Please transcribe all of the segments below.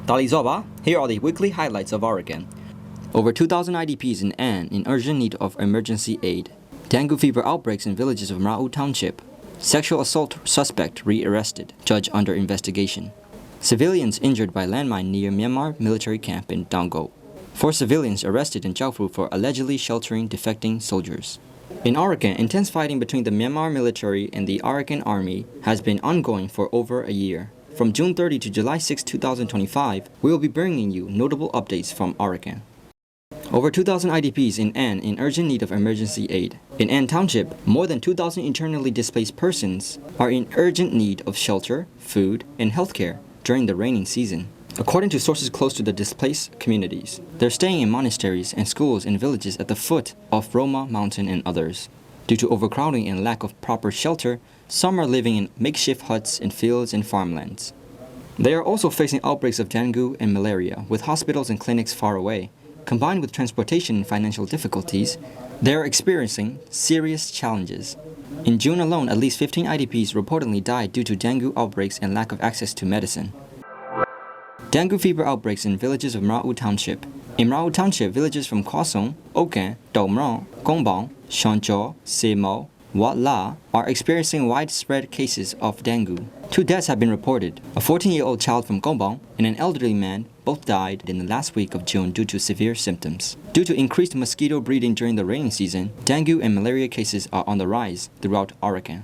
Talizoba, here are the weekly highlights of Arakan. Over 2,000 IDPs in An in urgent need of emergency aid. Dengue fever outbreaks in villages of Rahu Township. Sexual assault suspect re-arrested, judge under investigation. Civilians injured by landmine near Myanmar military camp in Dongo. 4 civilians arrested in Kyaukphyu for allegedly sheltering defecting soldiers. In Arakan, intense fighting between the Myanmar military and the Arakan army has been ongoing for over a year. From June 30 to July 6, 2025, we will be bringing you notable updates from Arakan. Over 2,000 IDPs in An in urgent need of emergency aid. In An Township, more than 2,000 internally displaced persons are in urgent need of shelter, food, and healthcare during the raining season. According to sources close to the displaced communities, they're staying in monasteries and schools in villages at the foot of Roma Mountain and others. Due to overcrowding and lack of proper shelter, some are living in makeshift huts in fields and farmlands. They are also facing outbreaks of dengue and malaria, with hospitals and clinics far away. Combined with transportation and financial difficulties, they are experiencing serious challenges. In June alone, at least 15 IDPs reportedly died due to dengue outbreaks and lack of access to medicine. Dengue fever outbreaks in villages of Mrauk-U Township. In Mrauk-U Township, villages from Khosong, Okan, Mrauk, Gongbang, Shancho, Semo, Wat La are experiencing widespread cases of dengue. 2 deaths have been reported. A 14-year-old child from Gongbang and an elderly man both died in the last week of June due to severe symptoms. Due to increased mosquito breeding during the rainy season, dengue and malaria cases are on the rise throughout Arakan.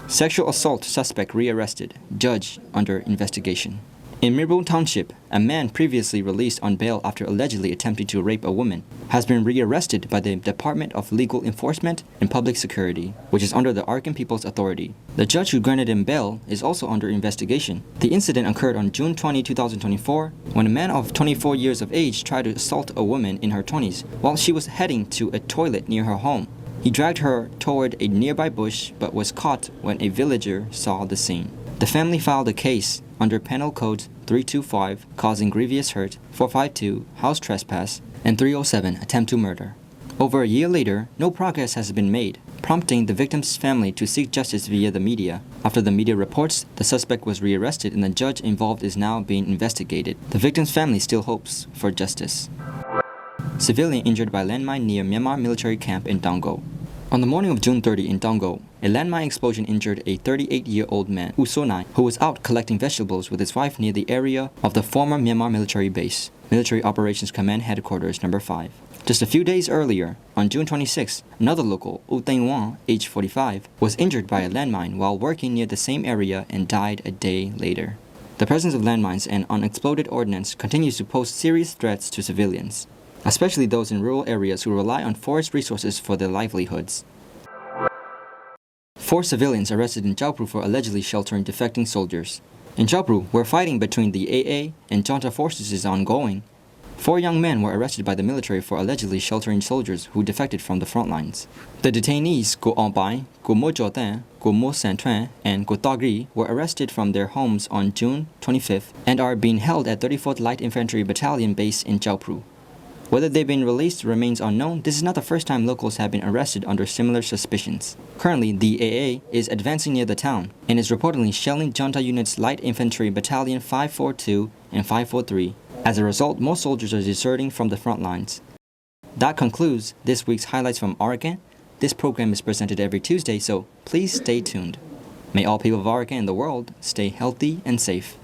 Sexual assault suspect re-arrested, judge under investigation. In Mirbun Township, a man previously released on bail after allegedly attempting to rape a woman has been re-arrested by the Department of Legal Enforcement and Public Security, which is under the Arakan People's Authority. The judge who granted him bail is also under investigation. The incident occurred on June 20, 2024, when a man of 24 years of age tried to assault a woman in her 20s while she was heading to a toilet near her home. He dragged her toward a nearby bush but was caught when a villager saw the scene. The family filed a case under Penal Code 325, causing grievous hurt, 452, house trespass, and 307, attempt to murder. Over a year later, no progress has been made, prompting the victim's family to seek justice via the media. After the media reports, the suspect was rearrested and the judge involved is now being investigated. The victim's family still hopes for justice. Civilian injured by landmine near Myanmar military camp in Dongo. On the morning of June 30 in Dongo, a landmine explosion injured a 38-year-old man, Usonai, who was out collecting vegetables with his wife near the area of the former Myanmar military base, Military Operations Command Headquarters No. 5. Just a few days earlier, on June 26, another local, U Teng Wang, age 45, was injured by a landmine while working near the same area and died a day later. The presence of landmines and unexploded ordnance continues to pose serious threats to civilians, especially those in rural areas who rely on forest resources for their livelihoods. 4 civilians arrested in Japu for allegedly sheltering defecting soldiers. In Japu, where fighting between the AA and Junta forces is ongoing, 4 young men were arrested by the military for allegedly sheltering soldiers who defected from the front lines. The detainees Go Onbai, Go Mo Jotin, Go Mo Santuan, and Go Tagri were arrested from their homes on June 25th and are being held at 34th Light Infantry Battalion base in Japu. Whether they've been released remains unknown. This is not the first time locals have been arrested under similar suspicions. Currently, the AA is advancing near the town and is reportedly shelling junta units Light Infantry Battalion 542 and 543. As a result, most soldiers are deserting from the front lines. That concludes this week's highlights from Arakan. This program is presented every Tuesday, so please stay tuned. May all people of Arakan and the world stay healthy and safe.